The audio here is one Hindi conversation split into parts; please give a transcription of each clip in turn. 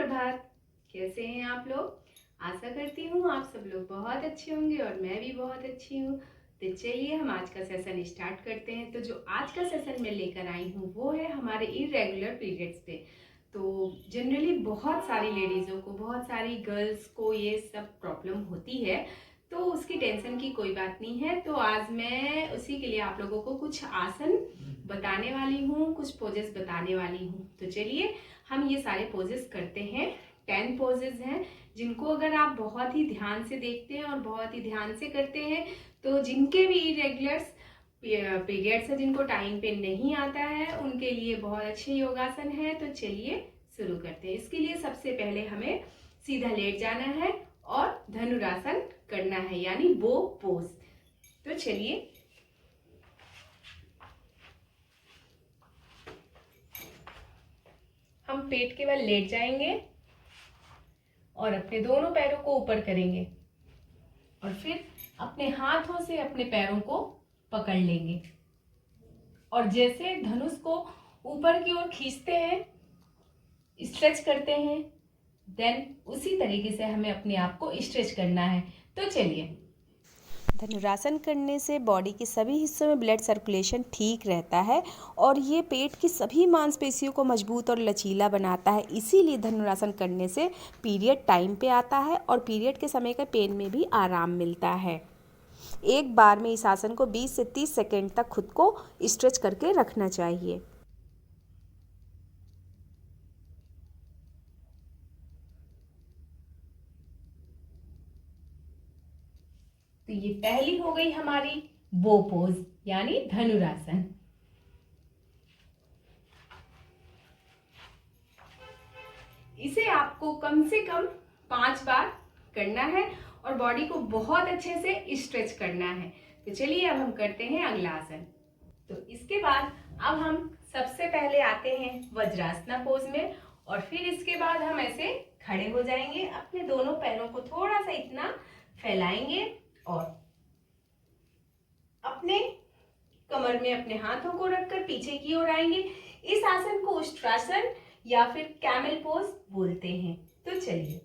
सुप्रभात। कैसे हैं आप लोग? आशा करती हूँ आप सब लोग बहुत अच्छे होंगे और मैं भी बहुत अच्छी हूँ। तो चलिए हम आज का सेशन स्टार्ट करते हैं। तो जो आज का सेशन मैं लेकर आई हूँ वो है हमारे इरेगुलर पीरियड्स पे। तो जनरली बहुत सारी लेडीज़ों को, बहुत सारी गर्ल्स को ये सब प्रॉब्लम होती है, तो उसकी टेंशन की कोई बात नहीं है। तो आज मैं उसी के लिए आप लोगों को कुछ आसन बताने वाली हूँ, कुछ पोजेस बताने वाली हूँ। तो चलिए हम ये सारे पोजेस करते हैं। 10 पोजेस हैं जिनको अगर आप बहुत ही ध्यान से देखते हैं और बहुत ही ध्यान से करते हैं तो जिनके भी इरेगुलर्स पीरियड्स है, जिनको टाइम पे नहीं आता है, उनके लिए बहुत अच्छे योगासन है। तो चलिए शुरू करते हैं। इसके लिए सबसे पहले हमें सीधा लेट जाना है और धनुरासन करना है, यानी बो पोज। तो चलिए हम पेट के बल लेट जाएंगे और अपने दोनों पैरों को ऊपर करेंगे और फिर अपने हाथों से अपने पैरों को पकड़ लेंगे और जैसे धनुष को ऊपर की ओर खींचते हैं, स्ट्रेच करते हैं, देन उसी तरीके से हमें अपने आप को स्ट्रेच करना है। तो चलिए। धनुरासन करने से बॉडी के सभी हिस्सों में ब्लड सर्कुलेशन ठीक रहता है और ये पेट की सभी मांसपेशियों को मजबूत और लचीला बनाता है। इसीलिए धनुरासन करने से पीरियड टाइम पे आता है और पीरियड के समय का पेन में भी आराम मिलता है। एक बार में इस आसन को 20 से 30 सेकेंड तक खुद को स्ट्रेच करके रखना चाहिए। तो ये पहली हो गई हमारी बो पोज, यानी धनुरासन। इसे आपको कम से कम 5 बार करना है और बॉडी को बहुत अच्छे से स्ट्रेच करना है। तो चलिए अब हम करते हैं अगला आसन। तो इसके बाद अब हम सबसे पहले आते हैं वज्रासना पोज में और फिर इसके बाद हम ऐसे खड़े हो जाएंगे, अपने दोनों पैरों को थोड़ा सा इतना फैलाएंगे और अपने कमर में अपने हाथों को रखकर पीछे की ओर आएंगे। इस आसन को उष्ट्रासन या फिर कैमल पोज बोलते हैं। तो चलिए।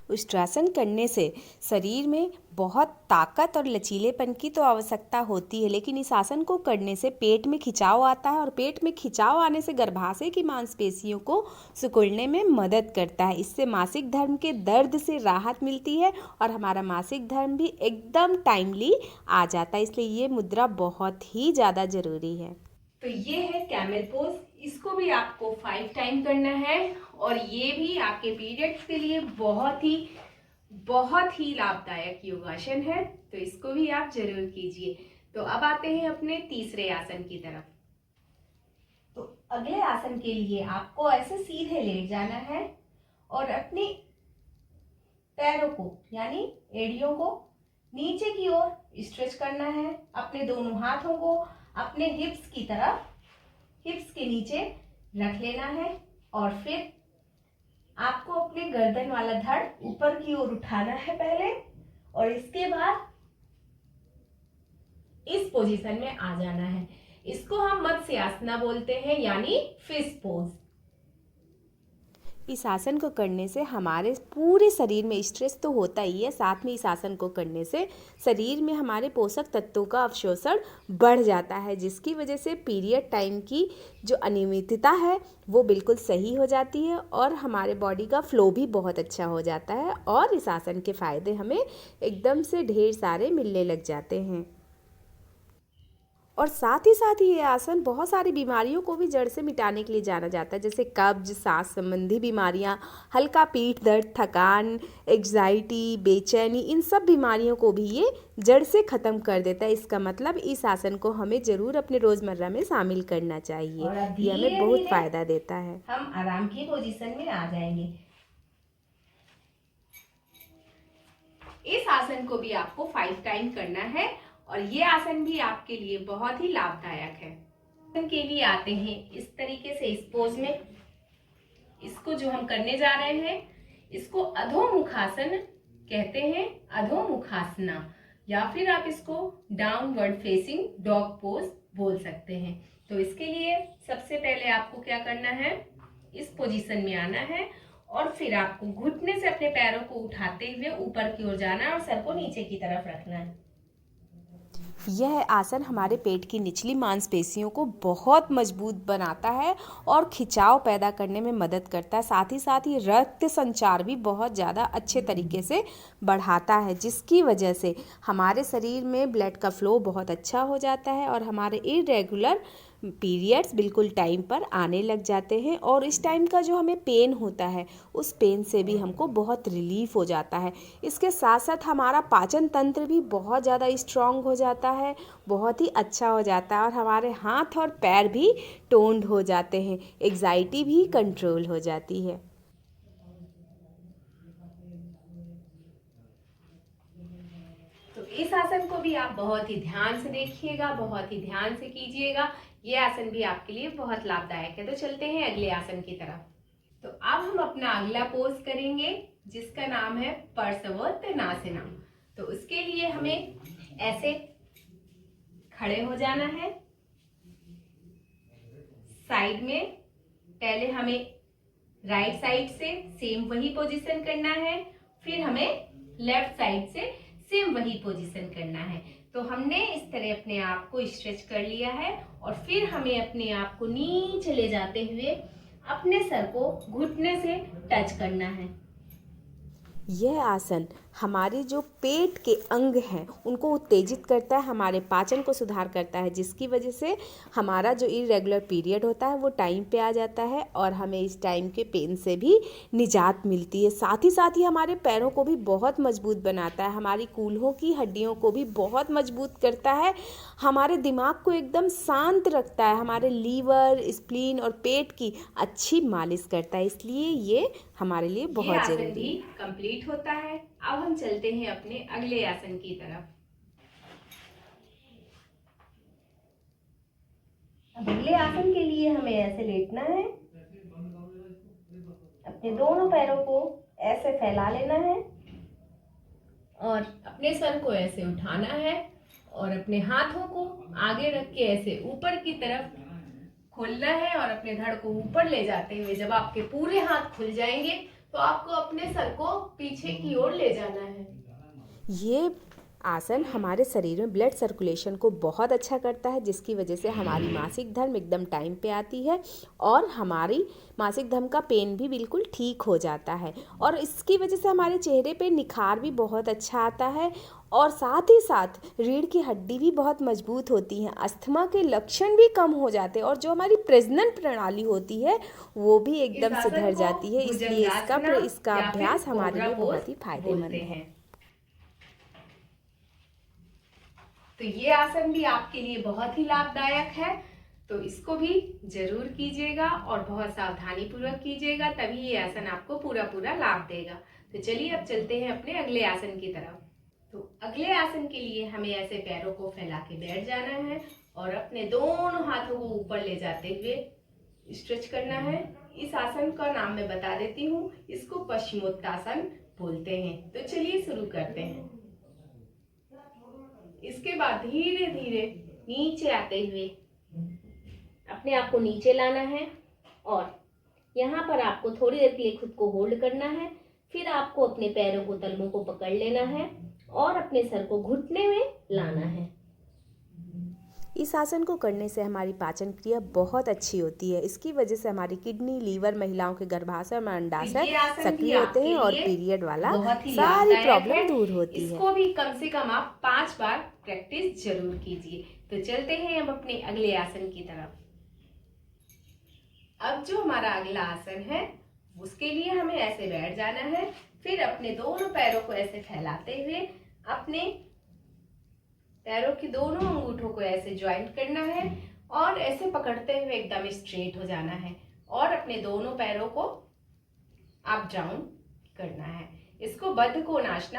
उष्ट्रासन करने से शरीर में बहुत ताकत और लचीलेपन की तो आवश्यकता होती है, लेकिन इस आसन को करने से पेट में खिंचाव आता है और पेट में खिंचाव आने से गर्भाशय की मांसपेशियों को सिकुड़ने में मदद करता है। इससे मासिक धर्म के दर्द से राहत मिलती है और हमारा मासिक धर्म भी एकदम टाइमली आ जाता है। इसलिए ये मुद्रा बहुत ही ज़्यादा ज़रूरी है। तो ये है कैमल पोज। इसको भी आपको 5 टाइम करना है और ये भी आपके पीरियड्स के लिए बहुत ही लाभदायक योगासन है। तो इसको भी आप जरूर कीजिए। तो अब आते हैं अपने तीसरे आसन की तरफ। तो अगले आसन के लिए आपको ऐसे सीधे लेट जाना है और अपनी पैरों को यानी एड़ियों को नीचे की ओर स्ट्रेच करना है। अपने दोनों हाथों को अपने हिप्स की तरफ, हिप्स के नीचे रख लेना है और फिर आपको अपने गर्दन वाला धड़ ऊपर की ओर उठाना है पहले और इसके बाद इस पोजीशन में आ जाना है। इसको हम मत्स्यासना बोलते हैं, यानी फिश पोज। इस आसन को करने से हमारे पूरे शरीर में स्ट्रेस तो होता ही है, साथ में इस आसन को करने से शरीर में हमारे पोषक तत्वों का अवशोषण बढ़ जाता है, जिसकी वजह से पीरियड टाइम की जो अनियमितता है वो बिल्कुल सही हो जाती है और हमारे बॉडी का फ्लो भी बहुत अच्छा हो जाता है और इस आसन के फ़ायदे हमें एकदम से ढेर सारे मिलने लग जाते हैं। और साथ ही ये आसन बहुत सारी बीमारियों को भी जड़ से मिटाने के लिए जाना जाता है, जैसे कब्ज, सांस संबंधी बीमारियां, हल्का पीठ दर्द, थकान, एग्जाइटी, बेचैनी, इन सब बीमारियों को भी ये जड़ से ख़त्म कर देता है। इसका मतलब इस आसन को हमें ज़रूर अपने रोज़मर्रा में शामिल करना चाहिए। ये हमें बहुत फ़ायदा देता है। हम आराम की पोजीशन में आ जाएंगे। इस आसन को भी आपको 5 टाइम करना है और ये आसन भी आपके लिए बहुत ही लाभदायक है। आसन के लिए आते हैं इस तरीके से, इस पोज में। इसको जो हम करने जा रहे हैं इसको अधोमुखासन कहते हैं, अधोमुखासना, या फिर आप इसको डाउनवर्ड फेसिंग डॉग पोज बोल सकते हैं। तो इसके लिए सबसे पहले आपको क्या करना है, इस पोजीशन में आना है और फिर आपको घुटने से अपने पैरों को उठाते हुए ऊपर की ओर जाना है और सर को नीचे की तरफ रखना है। यह आसन हमारे पेट की निचली मांसपेशियों को बहुत मजबूत बनाता है और खिंचाव पैदा करने में मदद करता है। साथ ही रक्त संचार भी बहुत ज़्यादा अच्छे तरीके से बढ़ाता है, जिसकी वजह से हमारे शरीर में ब्लड का फ्लो बहुत अच्छा हो जाता है और हमारे इरेगुलर पीरियड्स बिल्कुल टाइम पर आने लग जाते हैं। और इस टाइम का जो हमें पेन होता है, उस पेन से भी हमको बहुत रिलीफ हो जाता है। इसके साथ साथ हमारा पाचन तंत्र भी बहुत ज़्यादा स्ट्रांग हो जाता है, बहुत ही अच्छा हो जाता है और हमारे हाथ और पैर भी टोन्ड हो जाते हैं, एग्जाइटी भी कंट्रोल हो जाती है। तो इस आसन को भी आप बहुत ही ध्यान से देखिएगा, बहुत ही ध्यान से कीजिएगा। ये आसन भी आपके लिए बहुत लाभदायक है। तो चलते हैं अगले आसन की तरफ। तो अब हम अपना अगला पोज करेंगे, जिसका नाम है पार्श्वोत्तानासना। तो उसके लिए हमें ऐसे खड़े हो जाना है। साइड में पहले हमें राइट साइड से सेम वही पोजीशन करना है, फिर हमें लेफ्ट साइड से सेम वही पोजीशन करना है। तो हमने इस तरह अपने आप को स्ट्रेच कर लिया है और फिर हमें अपने आप को नीचे ले जाते हुए अपने सर को घुटने से टच करना है। यह आसन हमारे जो पेट के अंग हैं उनको उत्तेजित करता है, हमारे पाचन को सुधार करता है, जिसकी वजह से हमारा जो इरेगुलर पीरियड होता है वो टाइम पे आ जाता है और हमें इस टाइम के पेन से भी निजात मिलती है। साथ ही हमारे पैरों को भी बहुत मजबूत बनाता है, हमारी कूल्हों की हड्डियों को भी बहुत मजबूत करता है, हमारे दिमाग को एकदम शांत रखता है, हमारे लीवर, स्प्लीन और पेट की अच्छी मालिश करता है। इसलिए ये हमारे लिए बहुत आसन ज़रूरी भी है। कंप्लीट होता है। अब हम चलते हैं अपने अगले आसन की तरफ। अब अगले आसन के लिए हमें ऐसे लेटना है, अपने दोनों पैरों को ऐसे फैला लेना है और अपने सर को ऐसे उठाना है और अपने हाथों को आगे रख के ऐसे ऊपर की तरफ खोलना है और अपने धड़ को ऊपर ले जाते हुए जब आपके पूरे हाथ खुल जाएंगे तो आपको अपने सर को पीछे की ओर ले जाना है। ये आसन हमारे शरीर में ब्लड सर्कुलेशन को बहुत अच्छा करता है, जिसकी वजह से हमारी मासिक धर्म एकदम टाइम पे आती है और हमारी मासिक धर्म का पेन भी बिल्कुल ठीक हो जाता है और इसकी वजह से हमारे चेहरे पे निखार भी बहुत अच्छा आता है और साथ ही साथ रीढ़ की हड्डी भी बहुत मजबूत होती है, अस्थमा के लक्षण भी कम हो जाते हैं और जो हमारी प्रजनन प्रणाली होती है वो भी एकदम सुधर जाती है। इसलिए इसका अभ्यास हमारे लिए बहुत ही फायदेमंद है। तो ये आसन भी आपके लिए बहुत ही लाभदायक है, तो इसको भी जरूर कीजिएगा और बहुत सावधानी पूर्वक कीजिएगा, तभी ये आसन आपको पूरा लाभ देगा। तो चलिए अब चलते हैं अपने अगले आसन की तरफ। तो अगले आसन के लिए हमें ऐसे पैरों को फैला के बैठ जाना है और अपने दोनों हाथों को ऊपर ले जाते हुए स्ट्रेच करना है। इस आसन का नाम मैं बता देती हूँ, इसको पश्चिमोत्तासन बोलते हैं। तो चलिए शुरू करते हैं। इसके बाद धीरे धीरे नीचे आते हुए अपने आप को नीचे लाना है और यहाँ पर आपको थोड़ी देर के लिए खुद को होल्ड करना है। फिर आपको अपने पैरों को तलवों को पकड़ लेना है और अपने सर को घुटने में लाना है। इस आसन को करने से हमारी पाचन क्रिया बहुत अच्छी होती है। इसकी वजह से हमारी किडनी, लीवर, महिलाओं के गर्भाशय में अंडाशय सक्रिय होते हैं और पीरियड वाला सारी प्रॉब्लम दूर होती है। इसको भी कम से कम आप 5 बार प्रैक्टिस जरूर कीजिए। तो चलते हैं अब अपने अगले आसन की तरफ। अब जो हमारा अगला आसन है उसके लिए हमें ऐसे बैठ जाना है, फिर अपने दोनों पैरों को ऐसे फैलाते हुए अपने पैरों की दोनों अंगूठों को ऐसे ज्वाइंट करना है और ऐसे पकड़ते हुए एकदम स्ट्रेट हो जाना है और अपने दोनों पैरों को अप डाउन करना है। इसको बद्ध कोणासन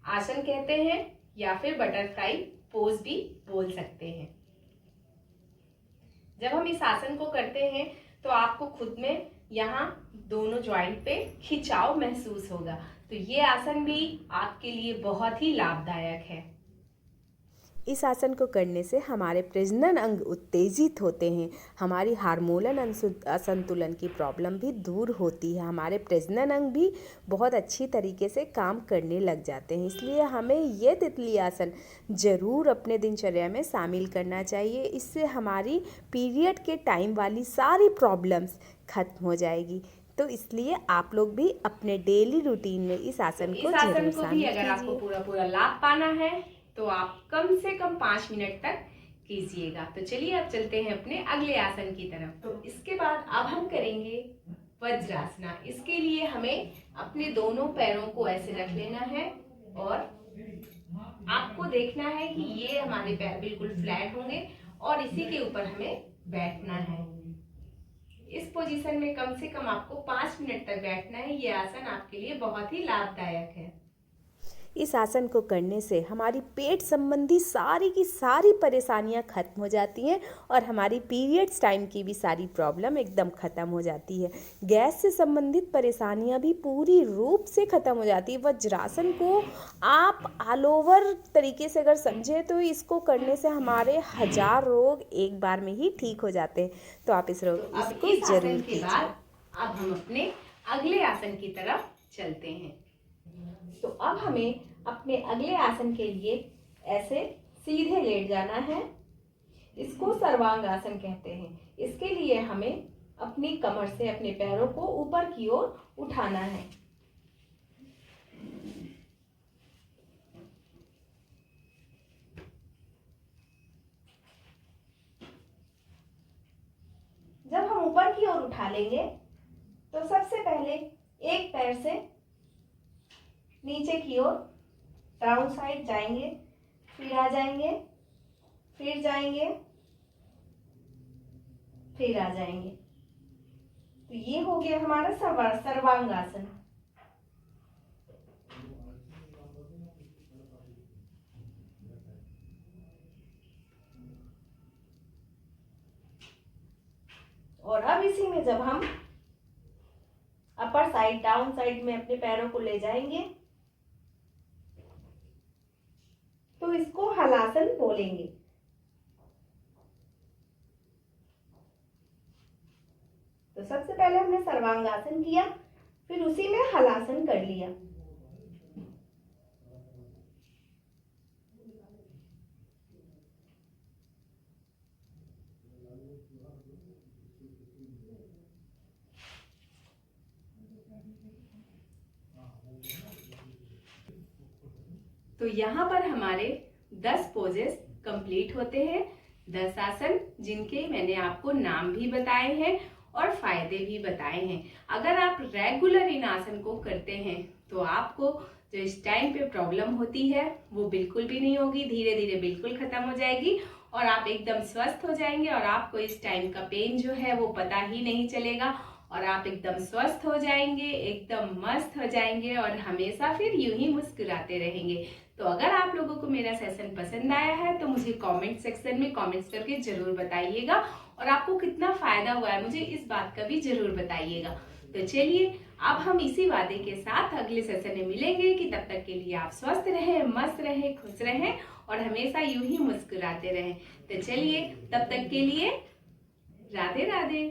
आसन कहते हैं या फिर बटरफ्लाई पोज भी बोल सकते हैं। जब हम इस आसन को करते हैं तो आपको खुद में यहाँ दोनों ज्वाइंट पे खिंचाव महसूस होगा। तो ये आसन भी आपके लिए बहुत ही लाभदायक है। इस आसन को करने से हमारे प्रजनन अंग उत्तेजित होते हैं, हमारी हार्मोनल असंतुलन की प्रॉब्लम भी दूर होती है, हमारे प्रजनन अंग भी बहुत अच्छी तरीके से काम करने लग जाते हैं। इसलिए हमें ये तितली आसन ज़रूर अपने दिनचर्या में शामिल करना चाहिए। इससे हमारी पीरियड के टाइम वाली सारी प्रॉब्लम्स खत्म हो जाएगी। तो इसलिए आप लोग भी अपने डेली रूटीन में इस आसन को जरूर शामिल अगर आपको पूरा लाभ पाना है तो आप कम से कम 5 मिनट तक कीजिएगा। तो चलिए अब चलते हैं अपने अगले आसन की तरफ। तो इसके बाद अब हम करेंगे वज्रासना। इसके लिए हमें अपने दोनों पैरों को ऐसे रख लेना है और आपको देखना है कि ये हमारे पैर बिल्कुल फ्लैट होंगे और इसी के ऊपर हमें बैठना है। इस पोजीशन में कम से कम आपको 5 मिनट तक बैठना है। ये आसन आपके लिए बहुत ही लाभदायक है। इस आसन को करने से हमारी पेट संबंधी सारी की सारी परेशानियां खत्म हो जाती हैं और हमारी पीरियड्स टाइम की भी सारी प्रॉब्लम एकदम ख़त्म हो जाती है। गैस से संबंधित परेशानियां भी पूरी रूप से ख़त्म हो जाती है। वज्रासन को आप ऑल ओवर तरीके से अगर समझें तो इसको करने से हमारे 1000 रोग एक बार में ही ठीक हो जाते हैं। तो आप इसको जरूर कीजिए। अब हम अपने अगले आसन की तरफ चलते हैं। तो अब हमें अपने अगले आसन के लिए ऐसे सीधे लेट जाना है। इसको सर्वांग आसन कहते हैं। इसके लिए हमें अपनी कमर से अपने पैरों को ऊपर की ओर उठाना है। जब हम ऊपर की ओर उठा लेंगे तो सबसे पहले एक पैर से नीचे की ओर डाउन साइड जाएंगे, फिर आ जाएंगे, फिर जाएंगे, फिर आ जाएंगे। तो ये हो गया हमारा सर्वांग आसन। और अब इसी में जब हम अपर साइड डाउन साइड में अपने पैरों को ले जाएंगे तो इसको हलासन बोलेंगे। तो सबसे पहले हमने सर्वांगासन किया, फिर उसी में हलासन कर लिया। तो यहाँ पर हमारे 10 पोजेस कंप्लीट होते हैं। 10 आसन जिनके मैंने आपको नाम भी बताए हैं और फायदे भी बताए हैं। अगर आप रेगुलर इन आसन को करते हैं तो आपको जो इस टाइम पे प्रॉब्लम होती है वो बिल्कुल भी नहीं होगी, धीरे धीरे बिल्कुल खत्म हो जाएगी और आप एकदम स्वस्थ हो जाएंगे और आपको इस टाइम का पेन जो है वो पता ही नहीं चलेगा और आप एकदम स्वस्थ हो जाएंगे, एकदम मस्त हो जाएंगे और हमेशा फिर यूं ही मुस्कुराते रहेंगे। तो अगर आप लोगों को मेरा सेशन पसंद आया है तो मुझे कमेंट सेक्शन में कमेंट्स करके जरूर बताइएगा और आपको कितना फायदा हुआ है मुझे इस बात का भी जरूर बताइएगा। तो चलिए अब हम इसी वादे के साथ अगले सेशन में मिलेंगे कि तब तक के लिए आप स्वस्थ रहें, मस्त रहें, खुश रहें और हमेशा यूं ही मुस्कुराते रहें। तो चलिए तब तक के लिए राधे राधे।